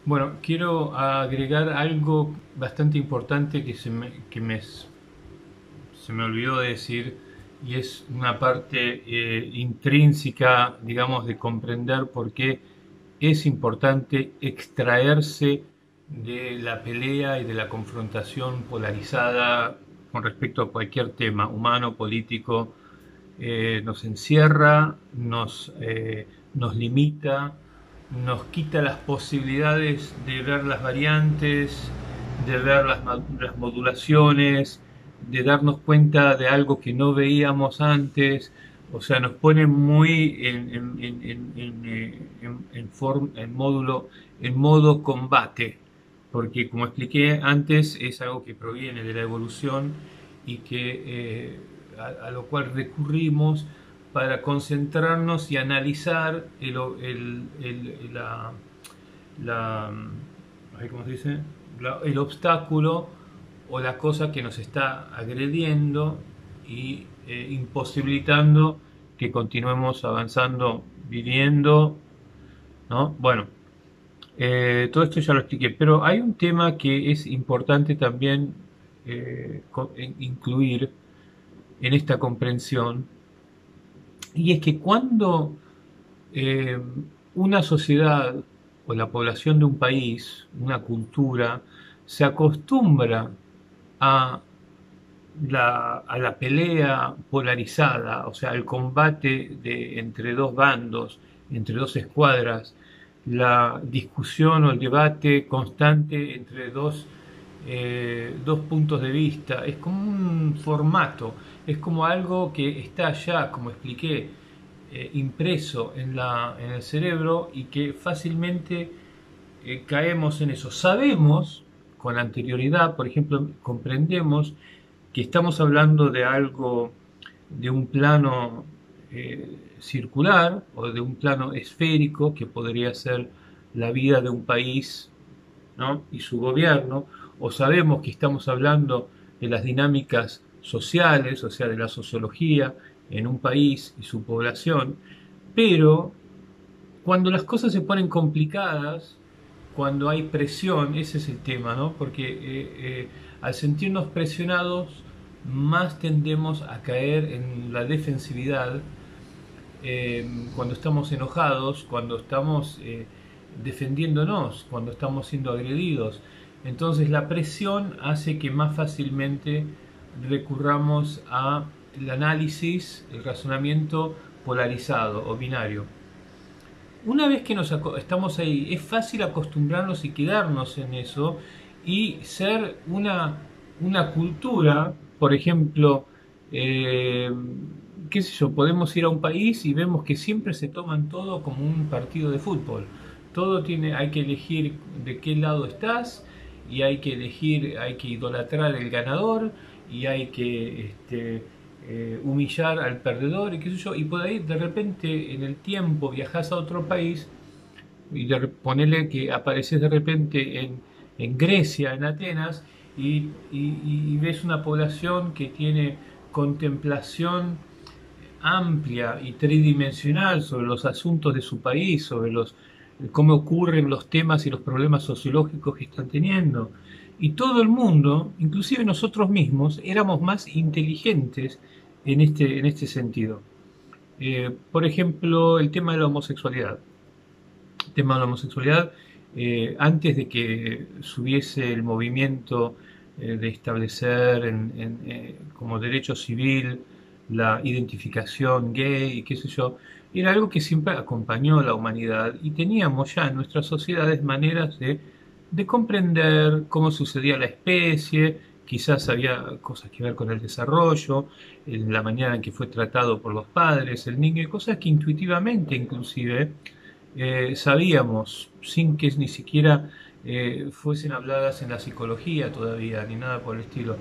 Bueno, quiero agregar algo bastante importante que se me olvidó de decir, y es una parte intrínseca, digamos, de comprender por qué es importante extraerse de la pelea y de la confrontación polarizada con respecto a cualquier tema humano, político. Nos encierra, nos limita, nos quita las posibilidades de ver las variantes, de ver las modulaciones, de darnos cuenta de algo que no veíamos antes. O sea, nos pone muy en modo combate, porque como expliqué antes, es algo que proviene de la evolución y que a lo cual recurrimos para concentrarnos y analizar la, ¿cómo se dice? El obstáculo o la cosa que nos está agrediendo y imposibilitando que continuemos avanzando, viviendo, ¿no? Bueno, todo esto ya lo expliqué, pero hay un tema que es importante también incluir en esta comprensión, y es que cuando eh, una sociedad o la población de un país, una cultura, se acostumbra a a la pelea polarizada, o sea, el combate entre dos bandos, entre dos escuadras, la discusión o el debate constante entre dos puntos de vista, es como un formato, es como algo que está ya, como expliqué, impreso en el cerebro y que fácilmente caemos en eso. Sabemos con anterioridad, por ejemplo, comprendemos que estamos hablando de algo, de un plano circular o de un plano esférico que podría ser la vida de un país, ¿no? Y su gobierno, o sabemos que estamos hablando de las dinámicas sociales, o sea, de la sociología en un país y su población, pero cuando las cosas se ponen complicadas, cuando hay presión, ese es el tema, ¿no? Porque al sentirnos presionados, más tendemos a caer en la defensividad cuando estamos enojados, cuando estamos defendiéndonos, cuando estamos siendo agredidos. Entonces la presión hace que más fácilmente recurramos a el análisis, el razonamiento polarizado o binario. Una vez que estamos ahí, es fácil acostumbrarnos y quedarnos en eso y ser una cultura, por ejemplo, eh, qué sé yo, podemos ir a un país y vemos que siempre se toman todo como un partido de fútbol. Todo tiene, hay que elegir de qué lado estás y hay que elegir, hay que idolatrar el ganador y hay que humillar al perdedor y qué sé yo, y por ahí de repente en el tiempo viajas a otro país y ponele que apareces de repente en Grecia, en Atenas, y ves una población que tiene contemplación amplia y tridimensional sobre los asuntos de su país, sobre cómo ocurren los temas y los problemas sociológicos que están teniendo. Y todo el mundo, inclusive nosotros mismos, éramos más inteligentes en este sentido. Por ejemplo, el tema de la homosexualidad. El tema de la homosexualidad, antes de que subiese el movimiento de establecer como derecho civil la identificación gay y qué sé yo, era algo que siempre acompañó a la humanidad y teníamos ya en nuestras sociedades maneras de comprender cómo sucedía la especie, quizás había cosas que ver con el desarrollo, en la manera en que fue tratado por los padres, el niño, y cosas que intuitivamente inclusive sabíamos, sin que ni siquiera fuesen habladas en la psicología todavía, ni nada por el estilo.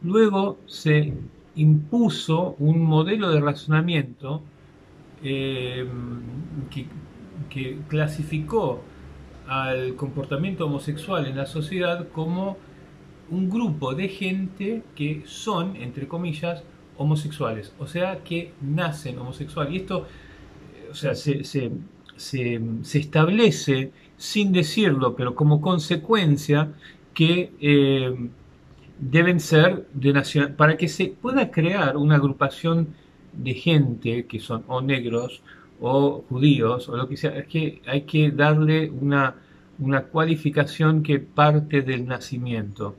Luego se impuso un modelo de razonamiento eh, que, que clasificó al comportamiento homosexual en la sociedad como un grupo de gente que son, entre comillas, homosexuales, o sea, que nacen homosexuales. Y esto, o sea, se establece sin decirlo, pero como consecuencia que deben ser de nacional, para que se pueda crear una agrupación de gente que son o negros o judíos o lo que sea, es que hay que darle una cualificación que parte del nacimiento,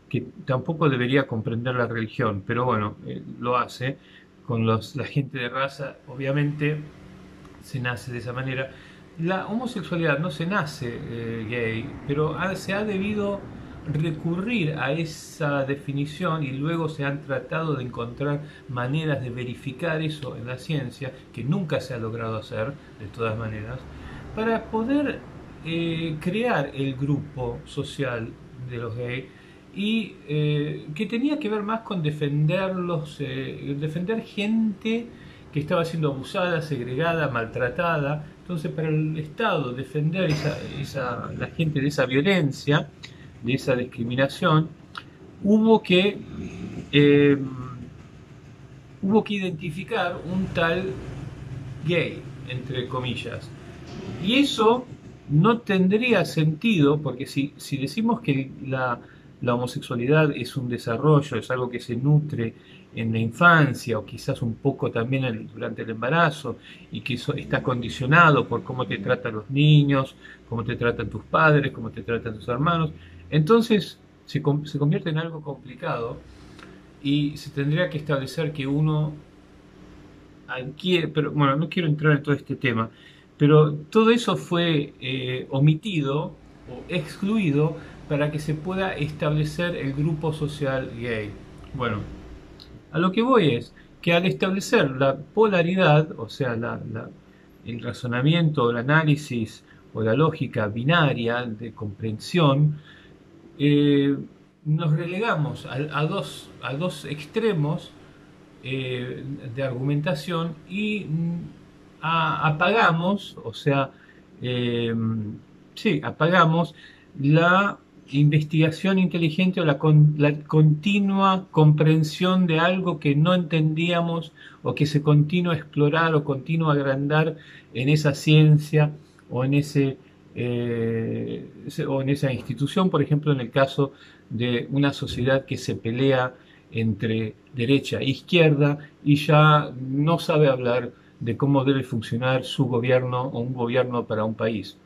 que tampoco debería comprender la religión, pero bueno, lo hace con la gente de raza, obviamente se nace de esa manera. La homosexualidad no se nace gay, pero se ha debido recurrir a esa definición y luego se han tratado de encontrar maneras de verificar eso en la ciencia, que nunca se ha logrado hacer de todas maneras, para poder crear el grupo social de los gays y que tenía que ver más con defender gente que estaba siendo abusada, segregada, maltratada. Entonces, para el Estado defender la gente de esa violencia, de esa discriminación, hubo que, eh, hubo que identificar un tal gay, entre comillas. Y eso no tendría sentido, porque si decimos que la homosexualidad es un desarrollo, es algo que se nutre en la infancia o quizás un poco también durante el embarazo y que eso está condicionado por cómo te tratan los niños, cómo te tratan tus padres, cómo te tratan tus hermanos, entonces se convierte en algo complicado y se tendría que establecer que uno adquiere, pero bueno, no quiero entrar en todo este tema, pero todo eso fue omitido o excluido para que se pueda establecer el grupo social gay. Bueno, a lo que voy es que al establecer la polaridad, o sea, el razonamiento, el análisis o la lógica binaria de comprensión, eh, nos relegamos a dos extremos de argumentación y apagamos, o sea, eh, sí, apagamos la investigación inteligente o la continua comprensión de algo que no entendíamos o que se continúa a explorar o continúa a agrandar en esa ciencia o en o en esa institución, por ejemplo, en el caso de una sociedad que se pelea entre derecha e izquierda y ya no sabe hablar de cómo debe funcionar su gobierno o un gobierno para un país.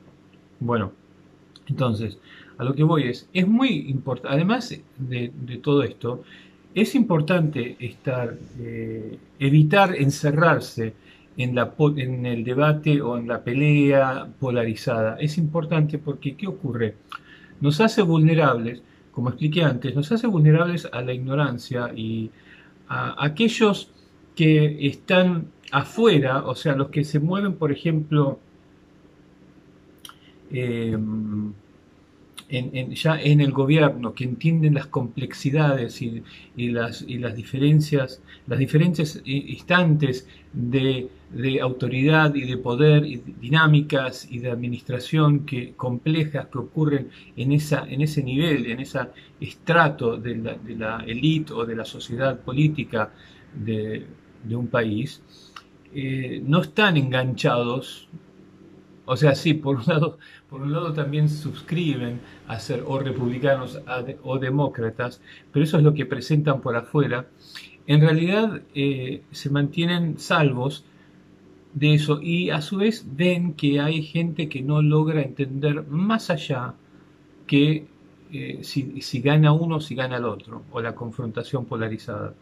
Bueno, entonces, a lo que voy es muy importante, además de todo esto, es importante evitar encerrarse en el debate o en la pelea polarizada. Es importante porque, ¿qué ocurre? Nos hace vulnerables, como expliqué antes, nos hace vulnerables a la ignorancia y a aquellos que están afuera, o sea, los que se mueven, por ejemplo, eh, ya en el gobierno, que entienden las complejidades y las diferencias, las diferentes instantes de autoridad y de poder y dinámicas y de administración complejas que ocurren en ese nivel, en ese estrato de la élite o de la sociedad política de un país, no están enganchados, o sea, sí, por un lado también suscriben a ser o republicanos o demócratas, pero eso es lo que presentan por afuera. En realidad se mantienen salvos de eso y a su vez ven que hay gente que no logra entender más allá que si gana uno o si gana el otro, o la confrontación polarizada.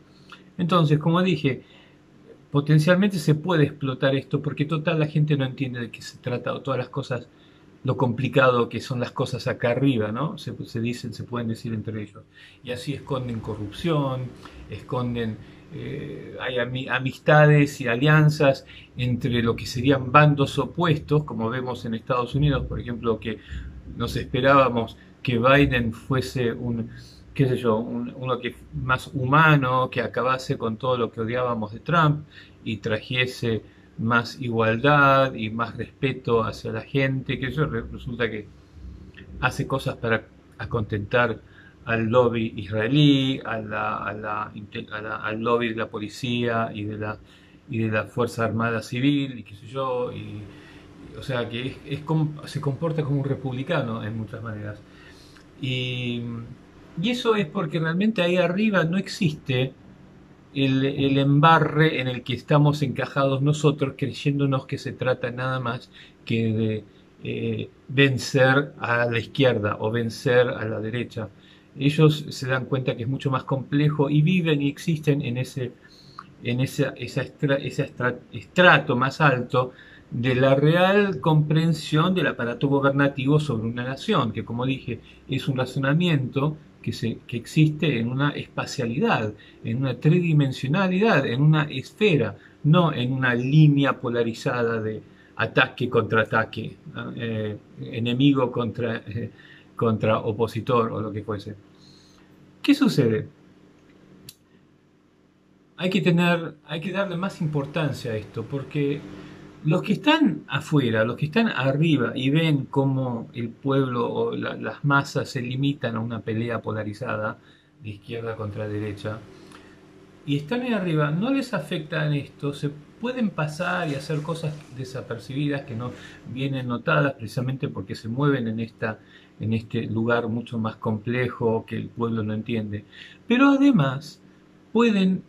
Entonces, como dije, potencialmente se puede explotar esto porque total la gente no entiende de qué se trata o todas las cosas, lo complicado que son las cosas acá arriba, ¿no? Se pueden decir entre ellos. Y así esconden corrupción, esconden, hay amistades y alianzas entre lo que serían bandos opuestos, como vemos en Estados Unidos, por ejemplo, que nos esperábamos que Biden fuese qué sé yo, uno que más humano, que acabase con todo lo que odiábamos de Trump y trajese más igualdad y más respeto hacia la gente, que eso resulta que hace cosas para contentar al lobby israelí, al lobby de la policía y de la Fuerza Armada Civil, y qué sé yo, o sea, que se comporta como un republicano en muchas maneras. Y, y eso es porque realmente ahí arriba no existe el embarre en el que estamos encajados nosotros, creyéndonos que se trata nada más que de vencer a la izquierda o vencer a la derecha. Ellos se dan cuenta que es mucho más complejo y viven y existen en ese estrato más alto de la real comprensión del aparato gobernativo sobre una nación, que como dije, es un razonamiento que existe en una espacialidad, en una tridimensionalidad, en una esfera, no en una línea polarizada de ataque contra ataque, ¿no? Enemigo contra opositor o lo que fuese. ¿Qué sucede? Hay que darle más importancia a esto, porque los que están afuera, los que están arriba y ven cómo el pueblo o las masas se limitan a una pelea polarizada de izquierda contra derecha, y están ahí arriba, no les afecta en esto, se pueden pasar y hacer cosas desapercibidas que no vienen notadas precisamente porque se mueven en este lugar mucho más complejo que el pueblo no entiende. Pero además pueden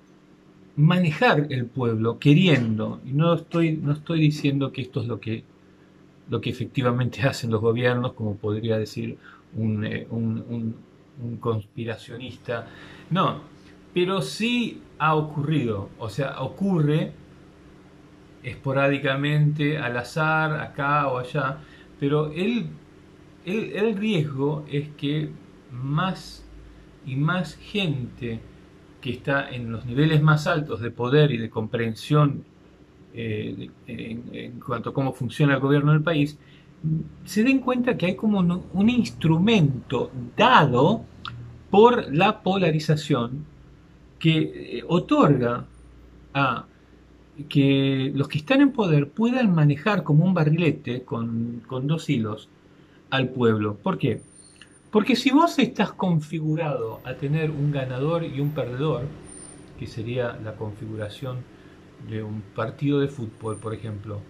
manejar el pueblo queriendo, y no estoy diciendo que esto es lo que efectivamente hacen los gobiernos, como podría decir un conspiracionista, no, pero sí ha ocurrido, o sea, ocurre esporádicamente, al azar, acá o allá, pero el riesgo es que más y más gente que está en los niveles más altos de poder y de comprensión en cuanto a cómo funciona el gobierno del país, se den cuenta que hay como un instrumento dado por la polarización que otorga a que los que están en poder puedan manejar como un barrilete con dos hilos al pueblo. ¿Por qué? Porque si vos estás configurado a tener un ganador y un perdedor, que sería la configuración de un partido de fútbol, por ejemplo,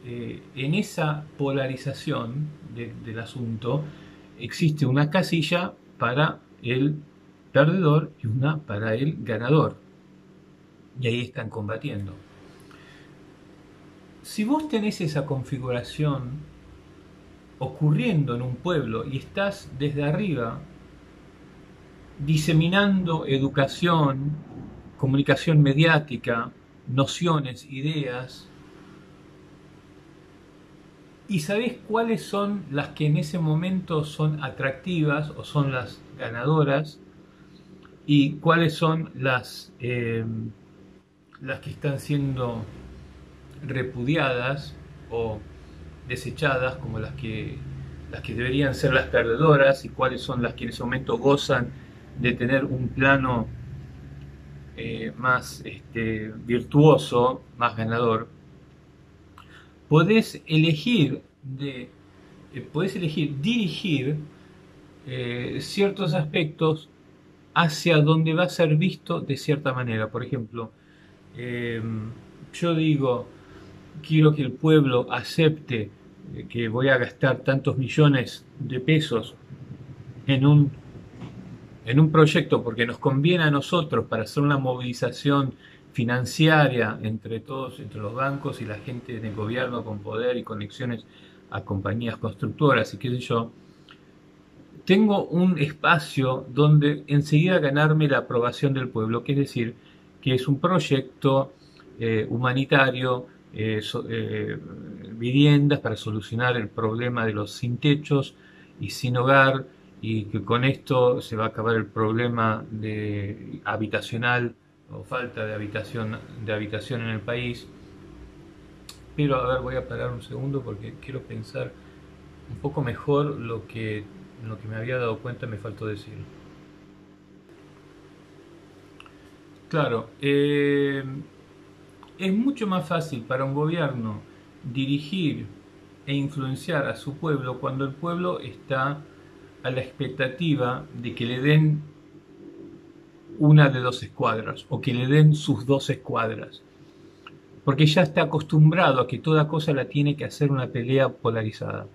en esa polarización del asunto existe una casilla para el perdedor y una para el ganador. Y ahí están combatiendo. Si vos tenés esa configuración ocurriendo en un pueblo y estás desde arriba diseminando educación, comunicación mediática, nociones, ideas, y sabés cuáles son las que en ese momento son atractivas o son las ganadoras, y cuáles son las que están siendo repudiadas o desechadas como las que deberían ser las perdedoras, y cuáles son las que en ese momento gozan de tener un plano más virtuoso, más ganador. Podés elegir dirigir ciertos aspectos hacia donde va a ser visto de cierta manera. Por ejemplo, eh, yo digo, quiero que el pueblo acepte que voy a gastar tantos millones de pesos en un proyecto porque nos conviene a nosotros para hacer una movilización financiera entre todos, entre los bancos y la gente del gobierno con poder y conexiones a compañías constructoras y qué sé yo, tengo un espacio donde enseguida ganarme la aprobación del pueblo, que es decir, que es un proyecto humanitario, viviendas para solucionar el problema de los sin techos y sin hogar, y que con esto se va a acabar el problema habitacional o falta de habitación en el país. Pero a ver, voy a parar un segundo porque quiero pensar un poco mejor lo que me había dado cuenta me faltó decir. Claro, es mucho más fácil para un gobierno dirigir e influenciar a su pueblo cuando el pueblo está a la expectativa de que le den una de dos escuadras o que le den sus dos escuadras. porque ya está acostumbrado a que toda cosa la tiene que hacer una pelea polarizada.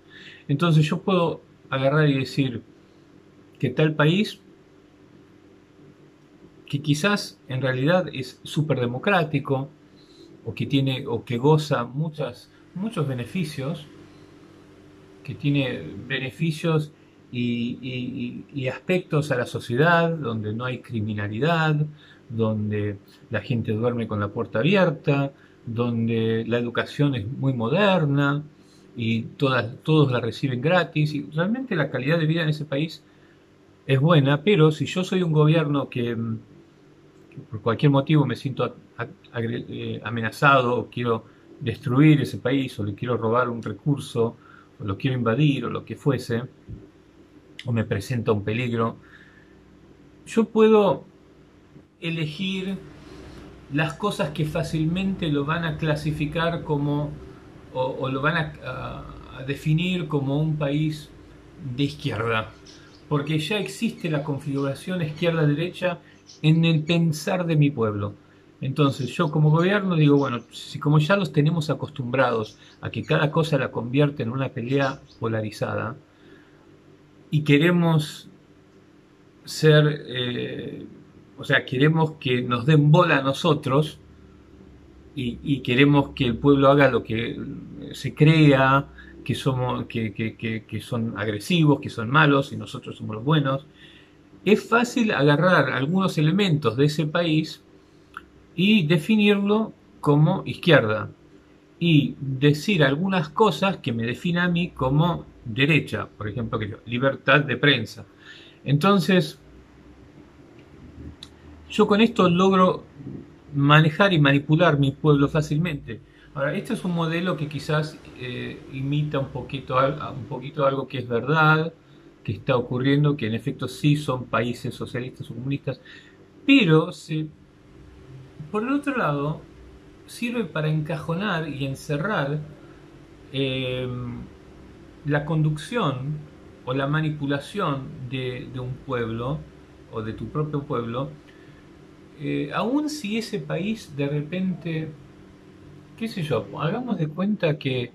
Entonces yo puedo agarrar y decir que tal país, que quizás en realidad es súper democrático, o que tiene, o que goza muchos beneficios, que tiene beneficios y aspectos a la sociedad, donde no hay criminalidad, donde la gente duerme con la puerta abierta, donde la educación es muy moderna y todos la reciben gratis, y realmente la calidad de vida en ese país es buena. Pero si yo soy un gobierno que por cualquier motivo me siento amenazado, o quiero destruir ese país, o le quiero robar un recurso, o lo quiero invadir, o lo que fuese, o me presenta un peligro, yo puedo elegir las cosas que fácilmente lo van a clasificar como, o lo van a definir como un país de izquierda, porque ya existe la configuración izquierda-derecha en el pensar de mi pueblo. Entonces yo como gobierno digo, bueno, si como ya los tenemos acostumbrados a que cada cosa la convierte en una pelea polarizada, y queremos ser, o sea, queremos que nos den bola a nosotros, y queremos que el pueblo haga lo que se crea, que somos, que son agresivos, que son malos y nosotros somos los buenos. Es fácil agarrar algunos elementos de ese país y definirlo como izquierda, y decir algunas cosas que me definen a mí como derecha, por ejemplo, que libertad de prensa. Entonces, yo con esto logro manejar y manipular mi pueblo fácilmente. Ahora, este es un modelo que quizás imita un poquito algo que es verdad, que está ocurriendo, que en efecto sí son países socialistas o comunistas, pero por el otro lado sirve para encajonar y encerrar eh, la conducción o la manipulación de un pueblo, o de tu propio pueblo, aun si ese país de repente, qué sé yo, hagamos de cuenta que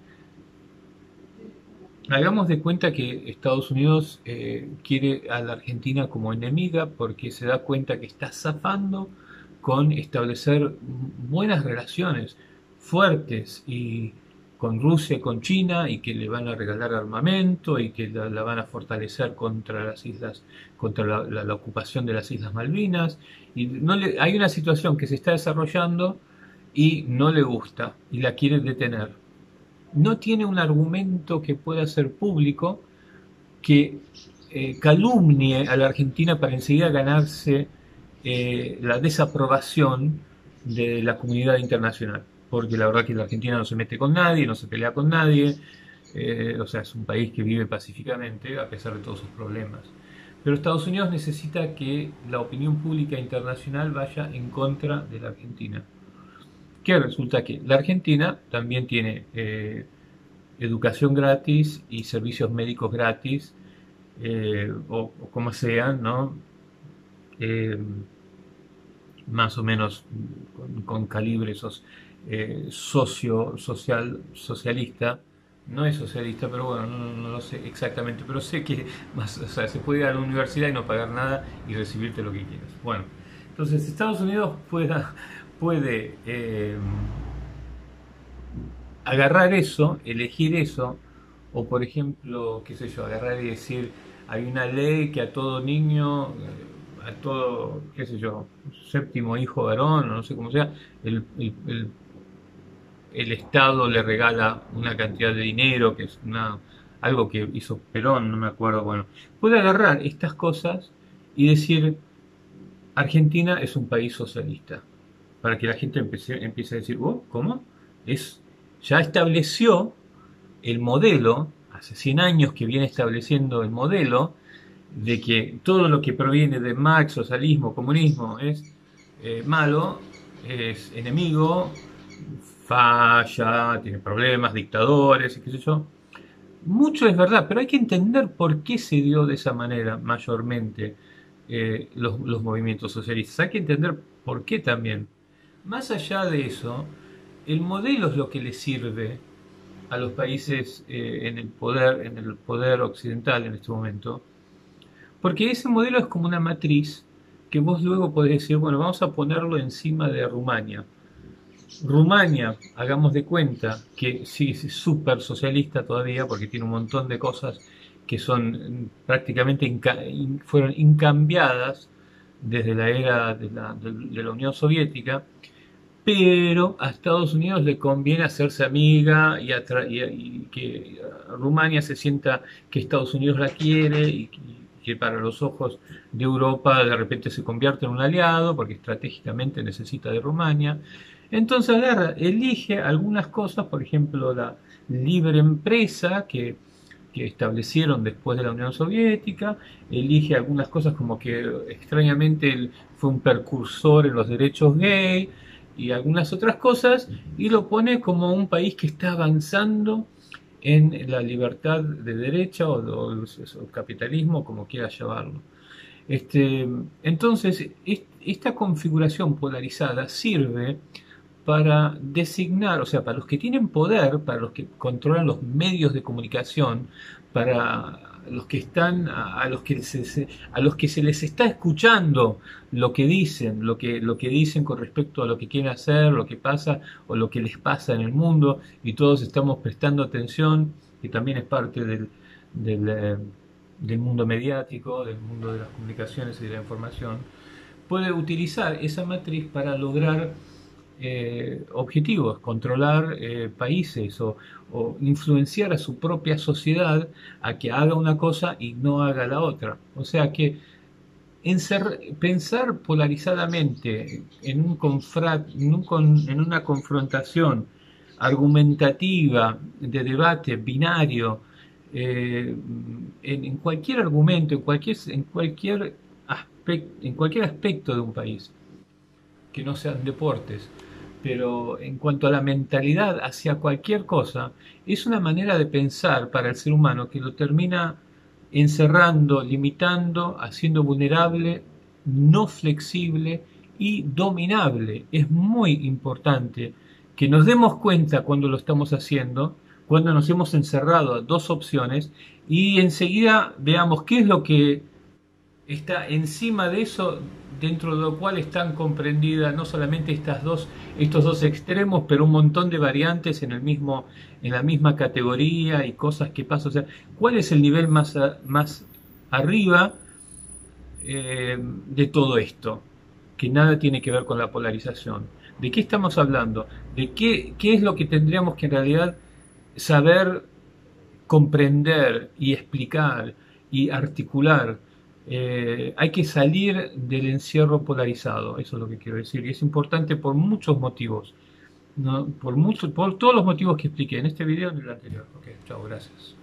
Estados Unidos quiere a la Argentina como enemiga, porque se da cuenta que está zafando con establecer buenas relaciones fuertes y con Rusia y con China, y que le van a regalar armamento, y que la van a fortalecer contra las islas, contra la ocupación de las Islas Malvinas. Y hay una situación que se está desarrollando y no le gusta y la quiere detener. No tiene un argumento que pueda ser público, que calumnie a la Argentina para enseguida ganarse la desaprobación de la comunidad internacional. Porque la verdad que la Argentina no se mete con nadie, no se pelea con nadie, o sea, es un país que vive pacíficamente a pesar de todos sus problemas. Pero Estados Unidos necesita que la opinión pública internacional vaya en contra de la Argentina. Que resulta que la Argentina también tiene educación gratis y servicios médicos gratis, o como sean, ¿no? Eh, Más o menos con calibre socialista. No es socialista, pero bueno, no lo sé exactamente, pero sé que más, o sea, se puede ir a la universidad y no pagar nada y recibirte lo que quieras. Bueno, entonces Estados Unidos puede agarrar eso, elegir eso, o por ejemplo, qué sé yo, agarrar y decir, hay una ley que a todo niño, a todo, qué sé yo, séptimo hijo varón, o no sé cómo sea, el Estado le regala una cantidad de dinero, que es algo que hizo Perón, no me acuerdo, bueno, puede agarrar estas cosas y decir, Argentina es un país socialista, para que la gente empiece a decir, oh, ¿cómo? Ya estableció el modelo, hace 100 años que viene estableciendo el modelo, de que todo lo que proviene de Marx, socialismo, comunismo es malo, es enemigo, falla, tiene problemas, dictadores, y qué sé yo. Mucho es verdad, pero hay que entender por qué se dio de esa manera mayormente los movimientos socialistas. Hay que entender por qué también. Más allá de eso, el modelo es lo que le sirve a los países en el poder occidental en este momento, porque ese modelo es como una matriz que vos luego podés decir, bueno, vamos a ponerlo encima de Rumania. Rumania, hagamos de cuenta que sí es súper socialista todavía, porque tiene un montón de cosas que son prácticamente fueron incambiadas desde la era de la Unión Soviética, pero a Estados Unidos le conviene hacerse amiga y que Rumania se sienta que Estados Unidos la quiere y que para los ojos de Europa de repente se convierte en un aliado porque estratégicamente necesita de Rumania. Entonces agarra, elige algunas cosas, por ejemplo la libre empresa que establecieron después de la Unión Soviética, elige algunas cosas como que extrañamente él fue un precursor en los derechos gay, y algunas otras cosas, y lo pone como un país que está avanzando en la libertad de derecha o capitalismo, como quieras llamarlo. Entonces, esta configuración polarizada sirve para designar, o sea, para los que tienen poder, para los que controlan los medios de comunicación, para los que están, a los que se les está escuchando lo que dicen, lo que dicen con respecto a lo que quieren hacer, lo que pasa o lo que les pasa en el mundo, y todos estamos prestando atención, que también es parte del mundo mediático, del mundo de las comunicaciones y de la información, puede utilizar esa matriz para lograr objetivos, controlar países o influenciar a su propia sociedad a que haga una cosa y no haga la otra. O sea que pensar polarizadamente en una confrontación argumentativa, de debate binario, en cualquier argumento, en cualquier aspecto de un país, que no sean deportes, pero en cuanto a la mentalidad hacia cualquier cosa, es una manera de pensar para el ser humano que lo termina encerrando, limitando, haciendo vulnerable, no flexible y dominable. Es muy importante que nos demos cuenta cuando lo estamos haciendo, cuando nos hemos encerrado a dos opciones y enseguida veamos qué es lo que está encima de eso, dentro de lo cual están comprendidas no solamente estos dos extremos, pero un montón de variantes en la misma categoría y cosas que pasan. O sea, ¿cuál es el nivel más arriba de todo esto? Que nada tiene que ver con la polarización. ¿De qué estamos hablando? ¿De qué es lo que tendríamos que en realidad saber comprender y explicar y articular? Hay que salir del encierro polarizado, eso es lo que quiero decir, y es importante por muchos motivos, ¿no? Por todos los motivos que expliqué en este video y en el anterior. Ok, chao, gracias.